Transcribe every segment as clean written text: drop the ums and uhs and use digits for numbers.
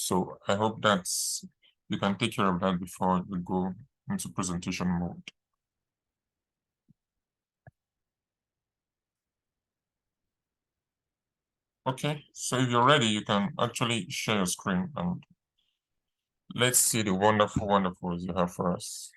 So I hope you can take care of that before we go into presentation mode. Okay, so if you're ready, you can actually share your screen and let's see the wonderful wonderfuls you have for us.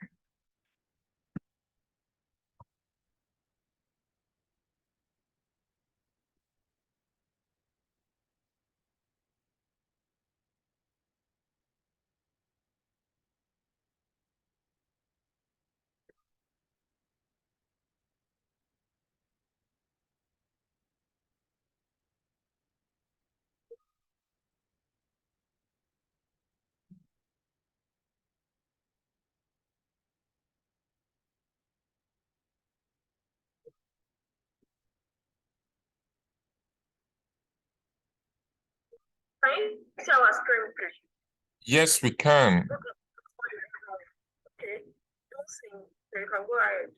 Can you see our screen, please? Yes, we can. Okay, don't sing. So you can go ahead.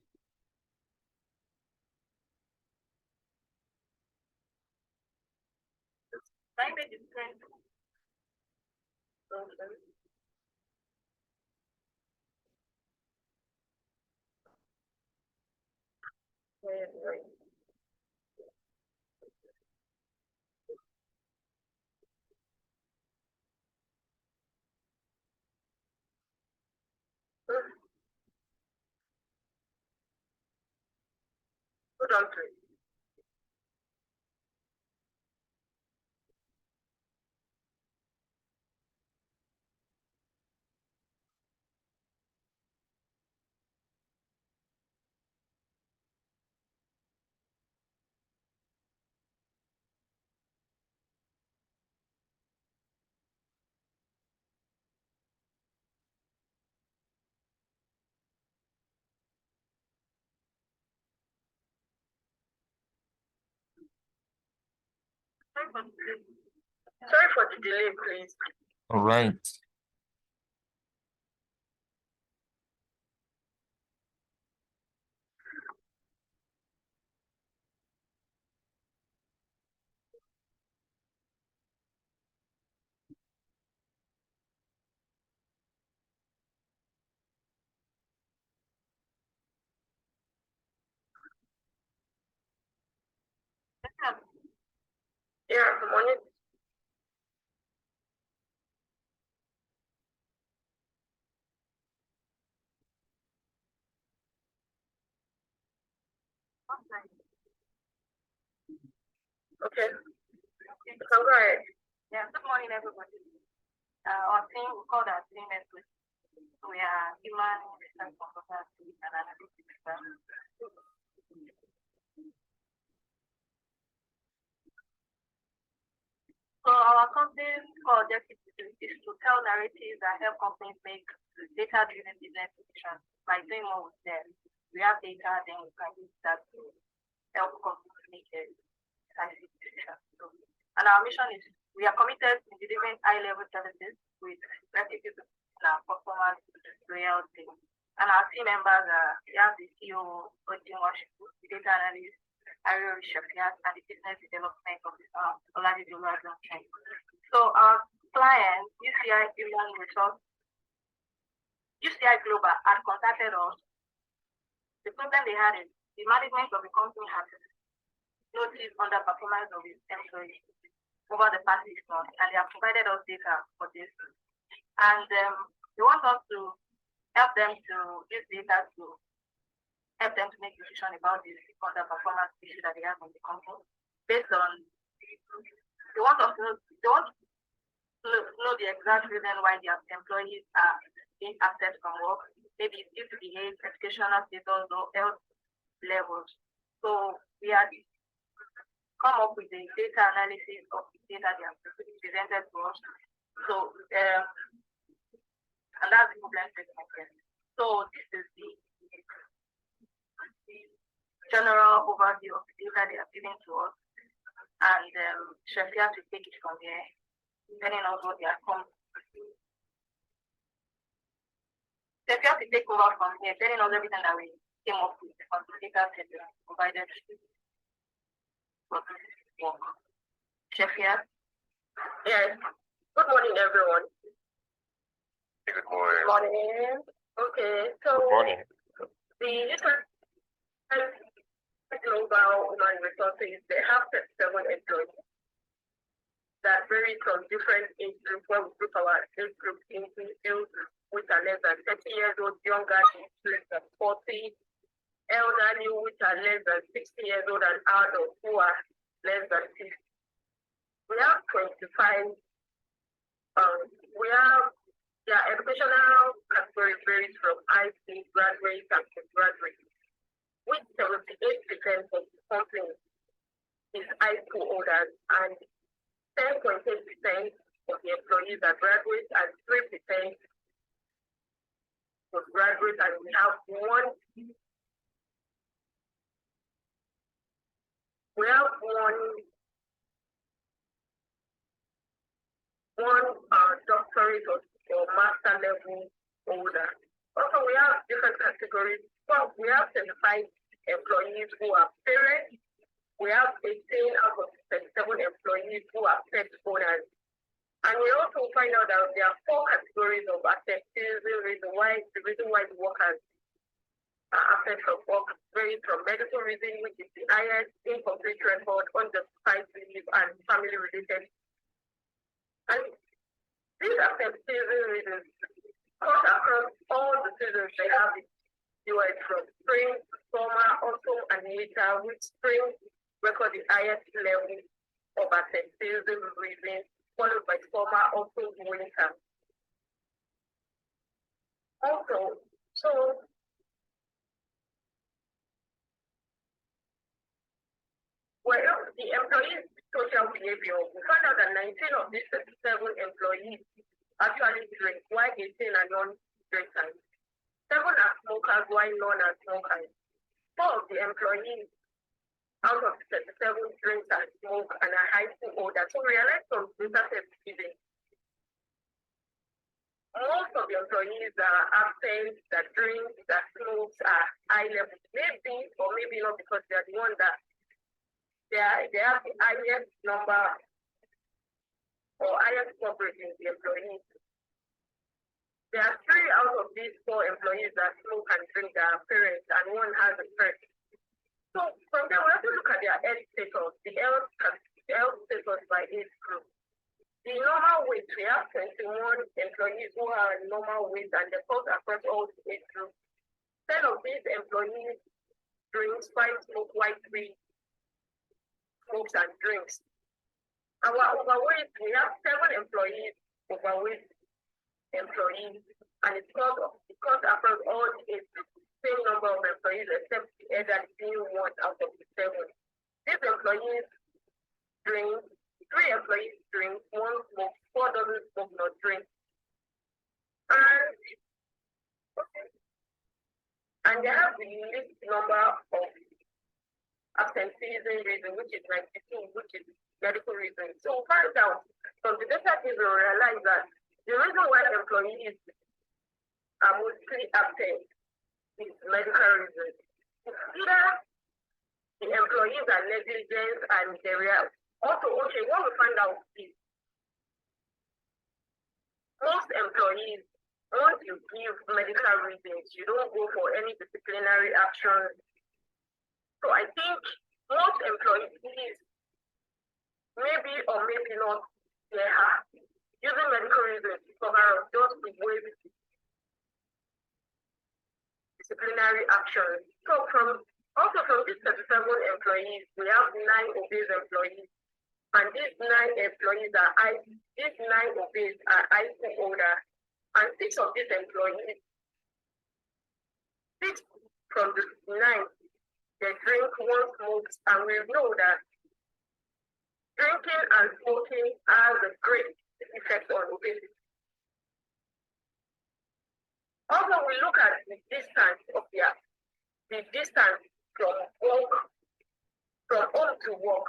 Can you make the screen? Okay. Wait. Hold on, please. Sorry for the delay, please. All right. Yeah, good morning. Okay. You can go ahead. Yeah, good morning, everybody. Our team, we call our team Netflix. We are human research consultancy and analytics firm. So our company's core objective is to tell narratives that help companies make data-driven business decisions by doing more with them. We have data, then we can use that to help companies make decisive decisions. And our mission is we are committed to delivering high-level services with reputable performance loyalty. And our team members are we have the CEO, Odin Washington, the data analyst, Ariel Shafiat, and the business development officer, Oladipo Oluwaseun. So our client, UCI Human Resource, UCI Global, had contacted us. The problem they had is the management of the company had noticed underperformance of its employees over the past 6 months, and they have provided us data for this. And they want us to help them to use data to help them to make decisions about this underperformance issue that they have in the company. Based on, they want us to know the exact reason why their employees are being absent from work. Maybe it's due to behavior, educational status, or health levels. So we are come up with the data analysis of the data they have presented to us. So and that's the problem statement here. So this is the general overview of the data they have given to us. And Shafia to take it from here, depending on what they are coming. Shafia to take over from here, depending on everything that we came up with on the data set we provided for this work. Shafia? Yes. Good morning, everyone. Good morning. Morning. Okay, so Good morning. the global human resources, they have 37 employees that vary from different age groups. When we group our age group into youth, which are less than 30 years old, younger, less than 40, elderly, which are less than 60 years old, and adults who are less than 50. We have 25. We have their educational category varies from IT graduates and postgraduates, with 78% of the company is high school holders and 10.8% of the employees are graduates and 3% postgraduates, and we have one doctorate or master level holder. Also, we have different categories. Well, we have 25 employees who are parents. We have 18 out of 37 employees who are pet owners. And we also find out that there are 4 categories of absenteeism. The reason why the workers are absent from work varies from medical reason, which is the highest, incomplete record, unjustified leave, and family-related. And these absenteeism reasons cut across all the seasons they have it. You are from spring, summer, autumn, and winter, with spring record the highest level of absenteeism reasons, followed by summer, autumn, winter. Also, the employees' social behavior, we found out that 19 of these 37 employees actually drink, while 18 are non-drinkers. 7 are smokers, while none are smokers. 4 of the employees out of 37 drinks and smoke and are high school older. So we realized from data sensitivity, most of the employees are absent, that drinks, that smokes are high level. Maybe or maybe not, because they are the ones that they have the highest number or highest coverage in the employees. There are 3 out of these 4 employees that smoke and drink that are parents, and 1 has a pet. So from there, we have to look at their health status, the health status by age group. The normal weight, we have 21 employees who are normal weight, and they fall across all the age groups. 10 of these employees drinks, 5 smoke, while 3 smokes and drinks. Our overweight, we have 7 employees, overweight employees, and it's cut across all the age groups. Same number of employees, except the elderly being 1 out of the 7. These employees drink, 3 employees drink, 1 smoke, 4 doesn't smoke nor drink. And they have the least number of absenteeism reason, which is 92, which is medical reason. So find out from the data we realize that the reason why employees are mostly absent is medical reasons. Either the employees are negligent and they real. Also, okay, what we find out is most employees, once you give medical reasons, you don't go for any disciplinary action. So I think most employees, maybe or maybe not, they are using medical reasons to cover up just to waive disciplinary action. So from these 37 employees, we have 9 obese employees, and these 9 employees are obese are high school older, and 6 of these employees, 6 from the 9, they drink, 1 smokes, and we know that drinking and smoking has a great effect on obesity. Also, we look at the distance of the distance from home to work.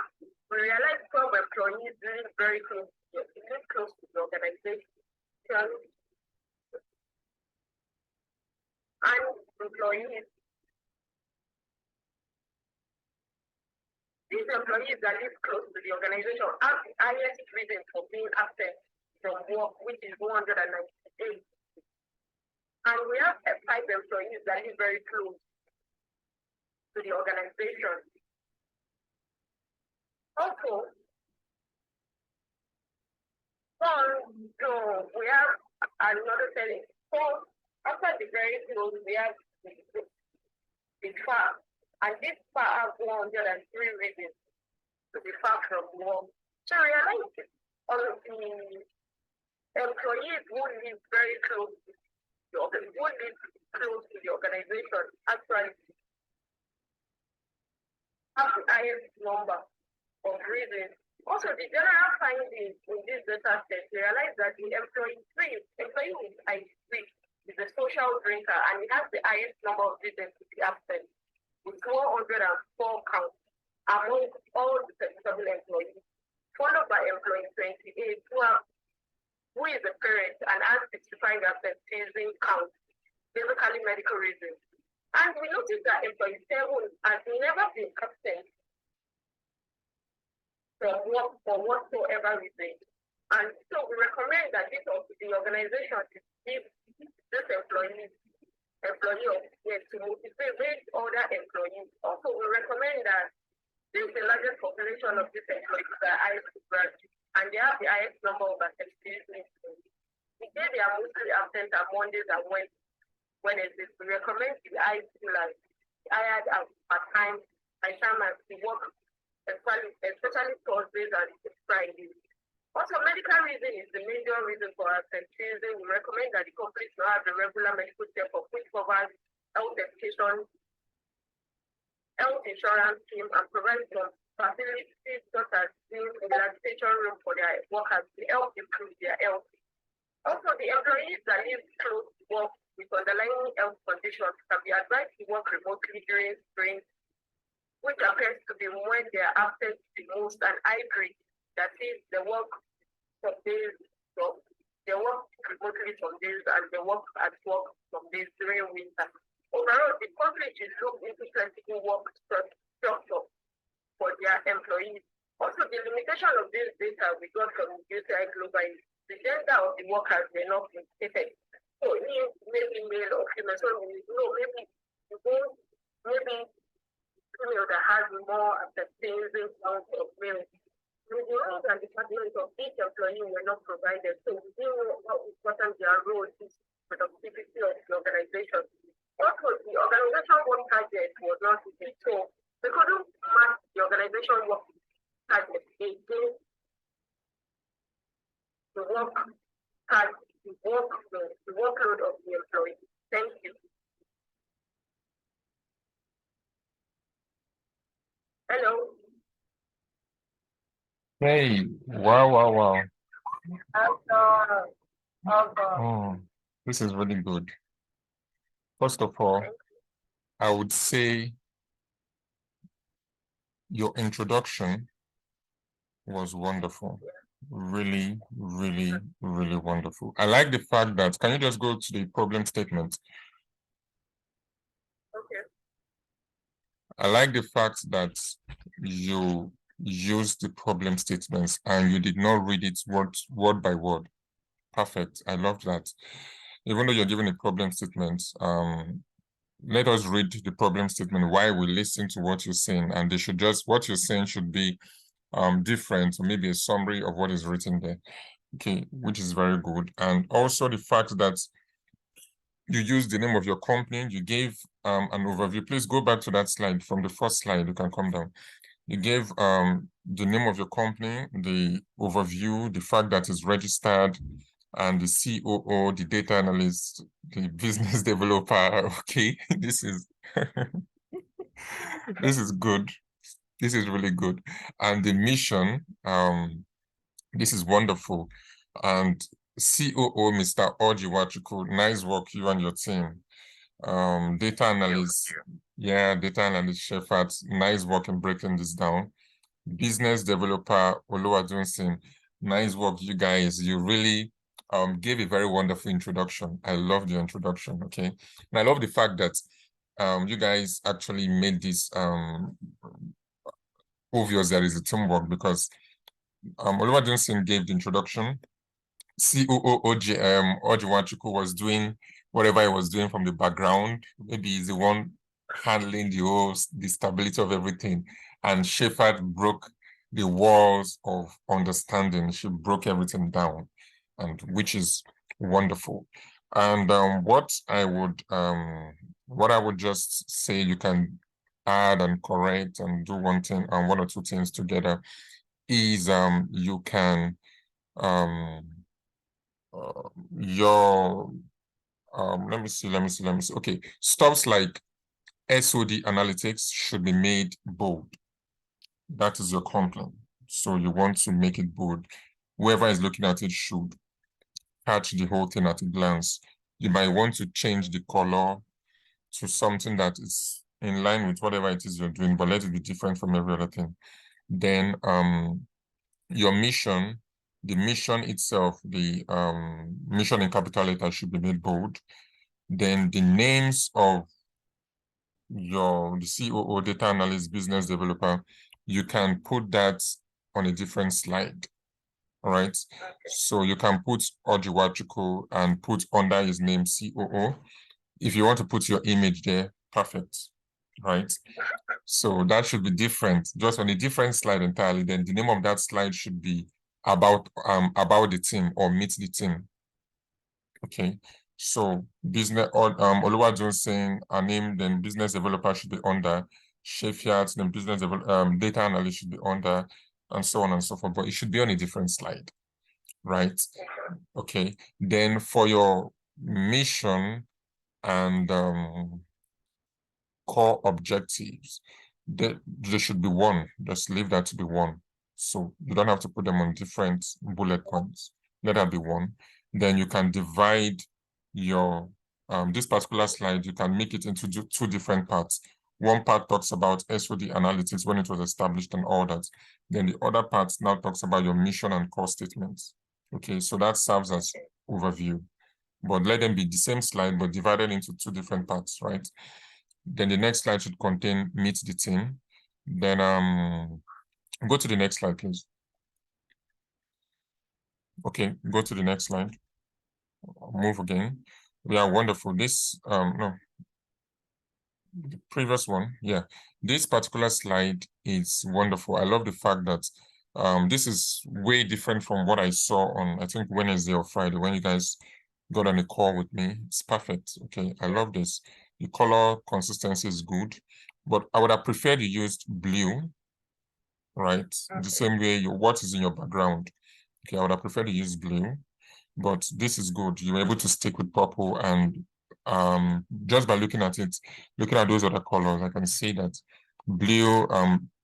We realize some employees live very close to the organization. And employees, these employees that live close to the organization have the highest reason for being absent from work, which is 198. And we have 5 employees that live very close to the organization. Also, so we have another setting. So after the very close, we have the farm. And this farm has 103 reasons to be far from work. So realize all of the employees who live very close to the organization actually have the highest number of reasons. Also, the general findings in this data set realize that the employee with IC is a social drinker and he has the highest number of reasons to be absent, with 104 counts among all the 37 employees, followed by employee 28 who is a parent and has 65 absenteeism counts, basically medical reasons. And we noticed that employee 7 has never been absent from work for whatsoever reason. And so we recommend that the organization to give this employee to motivate other employees. Also, we recommend that since the largest population of these employees are highest branch and they have the highest number of absenteeism, because they are mostly absent on Mondays and Wednesdays, we recommend the ICU hired at part-time by time to work, especially Thursdays and Fridays. Also, medical reason is the major reason for absenteeism. We recommend that the company should have a regular medical check-up which covers health education, health insurance scheme, and provides some facilities such as rehabilitation room for their workers to help improve their health. Also, the employees that live close to work with underlying health conditions can be advised to work remotely during spring, which appears to be when they are absent the most, and hybrid, that is, they work some days, so they work remotely some days and they work at work some days during winter. Overall, the company should look into flexible work structure for their employees. Also, the limitation of this data we got from UCI Global is the gender of the workers may not be stated. So maybe male or female, so maybe female that has more absenteeism count of male. The roles and departments of each employee were not provided, so we didn't know how important their role is for the productivity of the organization. Also, the organization work target was not written, so we couldn't match the organization work target against the workload of the employee. Thank you. Hello. Hey, wow. Okay. This is really good. First of all, I would say your introduction was wonderful. Really wonderful. I like the fact that, can you just go to the problem statement? Okay. I like the fact that you used the problem statements and you did not read it word by word. Perfect. I love that. Even though you're given a problem statement, let us read the problem statement while we listen to what you're saying, and they should what you're saying should be different, or maybe a summary of what is written there. Okay, which is very good. And also the fact that you used the name of your company, you gave an overview. Please go back to that slide. From the first slide, you can come down. You gave the name of your company, the overview, the fact that it's registered, and the COO, the data analyst, the business developer. Okay, this is this is good. This is really good. And the mission, this is wonderful. And COO, Mr. Ojiwachuku, nice work, you and your team. Data analyst, data analyst Shefat, nice work in breaking this down. Business developer Oluwadunsin, nice work, you guys. You really gave a very wonderful introduction. I love the introduction. Okay, and I love the fact that you guys actually made this obvious there is a teamwork, because Oluwadunsin gave the introduction, COO Ojiwachukwu was doing whatever he was doing from the background. Maybe he's the one handling the stability of everything. And Shepard broke the walls of understanding. She broke everything down, and which is wonderful. And what I would just say, you can add and correct and do one thing and one or two things together, is you can your let me see. Okay, stuffs like SOD analytics should be made bold. That is your complaint. So you want to make it bold. Whoever is looking at it should catch the whole thing at a glance. You might want to change the color to something that is in line with whatever it is you're doing, but let it be different from every other thing. Then your mission, the mission itself, the mission in capital letters should be made bold. Then the names of the COO, data analyst, business developer, you can put that on a different slide. All right. So you can put Ojiwachukwu and put under his name COO. If you want to put your image there, perfect. Right. So that should be different, just on a different slide entirely. Then the name of that slide should be about the team or meet the team. Okay. So business or Oluwadun saying our name, then business developer should be under, Sheffield, then business data analyst should be under, and so on and so forth. But it should be on a different slide, right? Okay. Then for your mission and core objectives, there should be one. Just leave that to be one. So you don't have to put them on different bullet points. Let that be one. Then you can divide your this particular slide, you can make it into two different parts. One part talks about SOD analytics when it was established and all that. Then the other part now talks about your mission and core statements. Okay, so that serves as overview. But let them be the same slide, but divided into two different parts, right? Then the next slide should contain meet the team. Then go to the next slide, please. Okay, go to the next slide. Move again. Yeah, wonderful. This no, the previous one. Yeah, this particular slide is wonderful. I love the fact that this is way different from what I saw on, I think, Wednesday or Friday when you guys got on a call with me. It's perfect. Okay, I love this. The color consistency is good, but I would have preferred you used blue, right? Okay. The same way what is in your background. Okay, I would have preferred to use blue, but this is good. You were able to stick with purple, and just by looking at it, looking at those other colors, I can see that blue,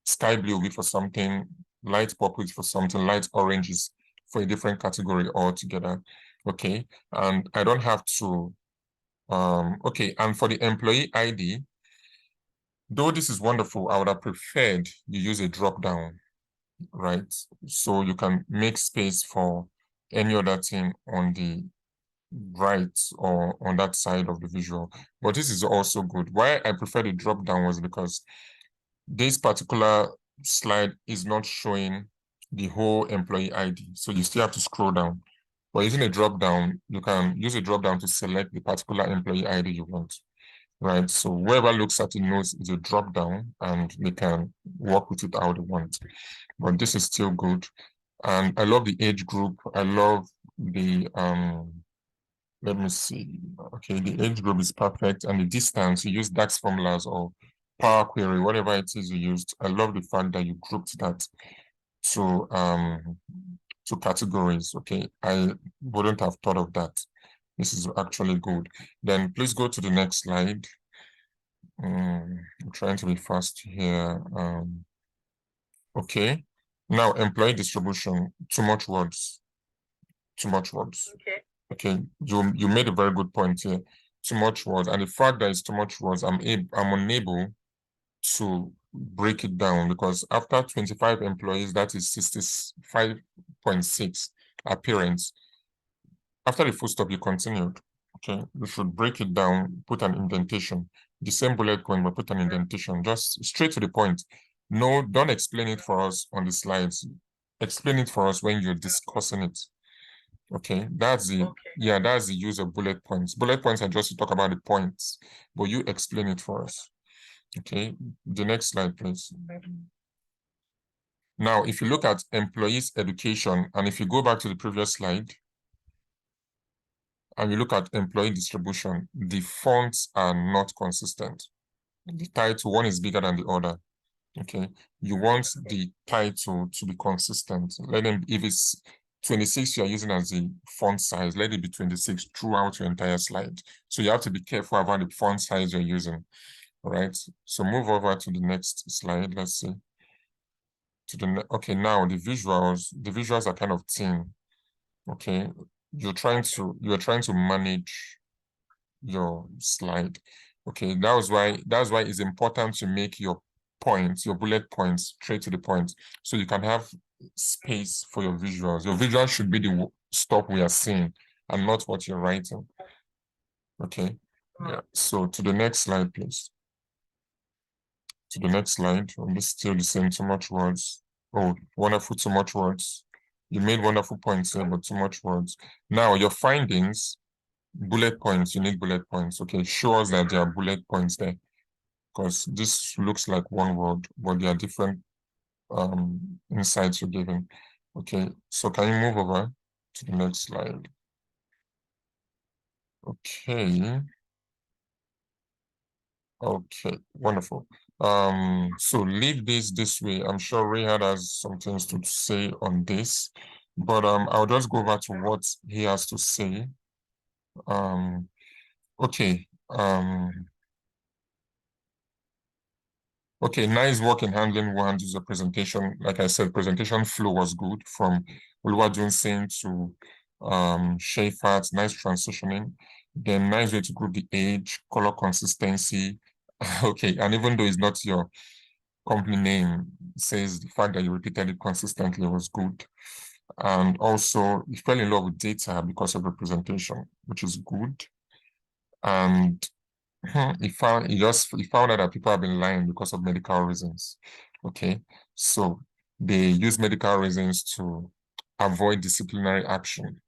sky blue will be for something, light purple is for something, light orange is for a different category altogether. Okay, and I don't have to, okay, and for the employee ID, though this is wonderful, I would have preferred you use a drop down, right? So you can make space for any other thing on the right or on that side of the visual. But this is also good. Why I prefer the drop down was because this particular slide is not showing the whole employee ID. So you still have to scroll down. But using a drop down, you can use a drop down to select the particular employee ID you want, right? So whoever looks at it knows it's a drop down and they can work with it how they want. But this is still good. And I love the age group. I love the let me see. Okay, the age group is perfect, and the distance, you use DAX formulas or Power Query, whatever it is you used. I love the fact that you grouped that to categories. Okay, I wouldn't have thought of that. This is actually good. Then please go to the next slide. I'm trying to be fast here. Okay, now employee distribution. Too much words. Too much words. Okay. Okay, you made a very good point here. Too much words, and the fact that it's too much words, I'm unable to break it down, because after 25 employees, that is 65.6 appearance. After the full stop, you continued. Okay, you should break it down, put an indentation, the same bullet point, but put an indentation, just straight to the point. No, don't explain it for us on the slides. Explain it for us when you're discussing it. Okay, that's the that's the use of bullet points. Bullet points are just to talk about the points, but you explain it for us. Okay, the next slide, please. Now, if you look at employees' education, and if you go back to the previous slide, and you look at employee distribution, the fonts are not consistent. The title, one is bigger than the other. Okay, you want the title to be consistent. Let them, if it's 26 you are using as the font size, let it be 26 throughout your entire slide. So you have to be careful about the font size you're using. All right, so move over to the next slide. Let's see. Okay, now the visuals are kind of thin. Okay, you're trying to manage your slide. Okay, that's why it's important to make your points, your bullet points, straight to the point, so you can have space for your visuals. Your visuals should be the stuff we are seeing and not what you're writing. Okay, yeah. So to the next slide, please. To the next slide. It's still the same. Too much words. Oh, wonderful. Too much words. You made wonderful points here, but too much words. Now your findings. Bullet points, you need bullet points. Okay, show us that there are bullet points there, because this looks like one word, but there are different insights you're giving. Okay, so can you move over to the next slide? Okay. Okay, wonderful. So leave this way. I'm sure Rayhad has some things to say on this, but I'll just go over to what he has to say. Okay. Okay, nice work in handling one user presentation. Like I said, presentation flow was good from Oluwadun Singh to Shafat, nice transitioning. Then nice way to group the age, color consistency. Okay, and even though it's not your company name, it says the fact that you repeated it consistently was good. And also, you fell in love with data because of the presentation, which is good. And he found out that people have been lying because of medical reasons. Okay, so they use medical reasons to avoid disciplinary action.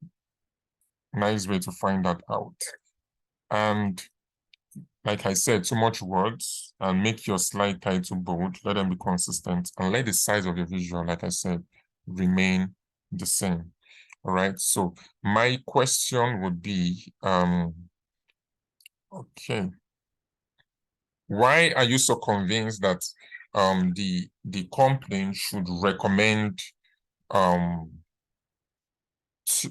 Nice way to find that out. And like I said, too much words, and make your slide title bold, let them be consistent, and let the size of your visual, like I said, remain the same. All right, so my question would be, okay, why are you so convinced that the company should recommend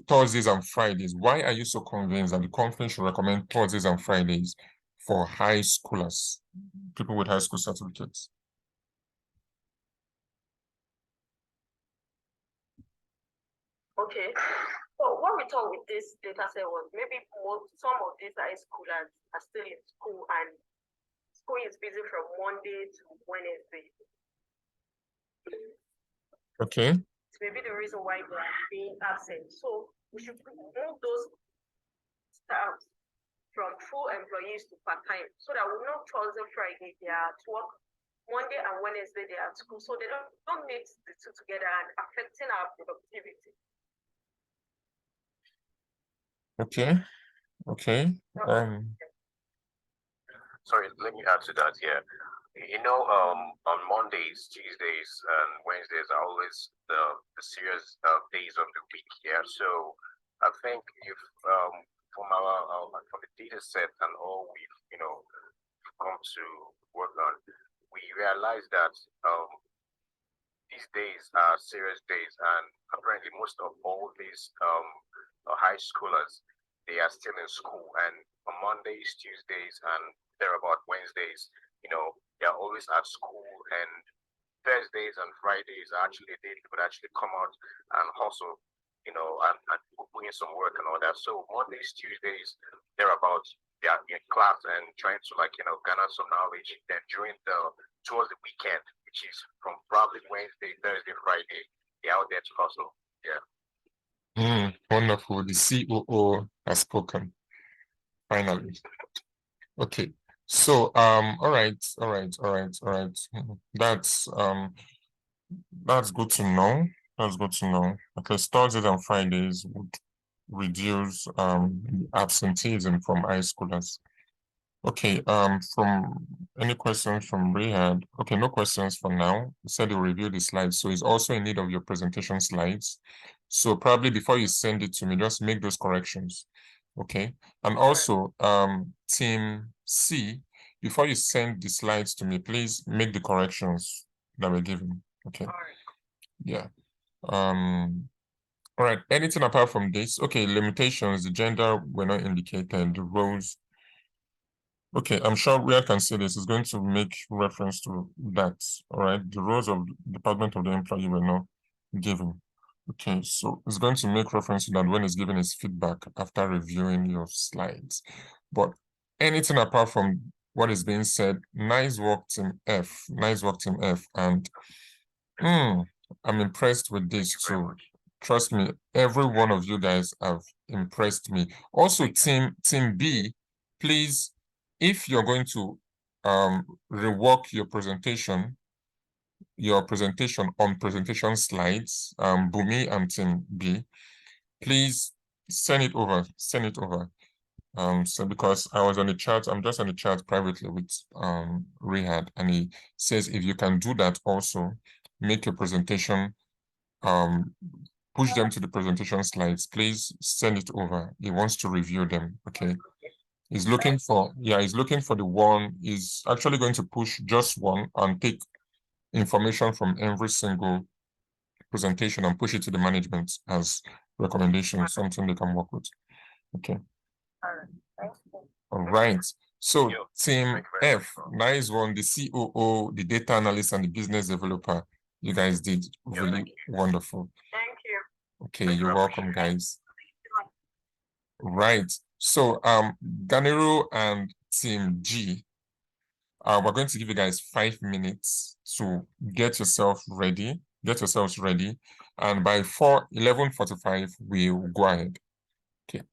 Thursdays and Fridays? Why are you so convinced that the company should recommend Thursdays and Fridays for high schoolers, people with high school certificates? Okay. So what we thought with this data set was maybe some of these high schoolers are still in school and school is busy from Monday to Wednesday. Okay. It may be the reason why they are being absent. So we should move those staff from full employees to part-time so that we know Thursday, Friday they are at work, Monday and Wednesday they are at school. So they don't mix the two together and affecting our productivity. Okay. Sorry, let me add to that here. On Mondays, Tuesdays, and Wednesdays are always the serious days of the week. Yeah, so I think if from the data set and all we've come to work on, we realize that these days are serious days, and apparently most of all these high schoolers, they are still in school, and on Mondays, Tuesdays, and thereabout Wednesdays, they are always at school, and Thursdays and Fridays are actually days they could actually come out and hustle, and put in some work and all that. So Mondays, Tuesdays, thereabout, they are in class and trying to garner some knowledge. Then towards the weekend, which is from probably Wednesday, Thursday, Friday, they're out there to hustle. Yeah. Wonderful. The COO has spoken. Finally. Okay. So all right. That's good to know. Okay, Thursdays and Fridays reduce absenteeism from high schoolers. Okay, from any questions from Rehad? Okay, no questions for now. He said he'll review the slides, so he's also in need of your presentation slides. So probably before you send it to me, just make those corrections. Okay, and also team C, before you send the slides to me, please make the corrections that we're given. Okay. Yeah. All right, anything apart from this? Okay, limitations, the gender were not indicated, the roles. Okay, I'm sure we can see this is going to make reference to that. All right, the roles of Department of the Employee were not given. Okay, so it's going to make reference to that when it's giving its feedback after reviewing your slides. But anything apart from what is being said, nice work, Team F. Nice work, Team F. And I'm impressed with this too. Trust me, every one of you guys have impressed me. Also, Team B, please, if you're going to rework your presentation on presentation slides, Bumi and Team B, please send it over. So because I was on the chat, I'm just on the chat privately with Rehad, and he says if you can do that also, make your presentation, push them to the presentation slides, please send it over. He wants to review them. Okay. He's looking for, he's looking for the one. He's actually going to push just one and take information from every single presentation and push it to the management as recommendation, something they can work with. Okay. All right. So Team F, nice one. The COO, the data analyst, and the business developer. You guys did really wonderful. Thank you. Okay, you're welcome, guys. Right. So Ganero and Team G, we're going to give you guys 5 minutes to get yourselves ready. And by 11:45, we'll go ahead. Okay.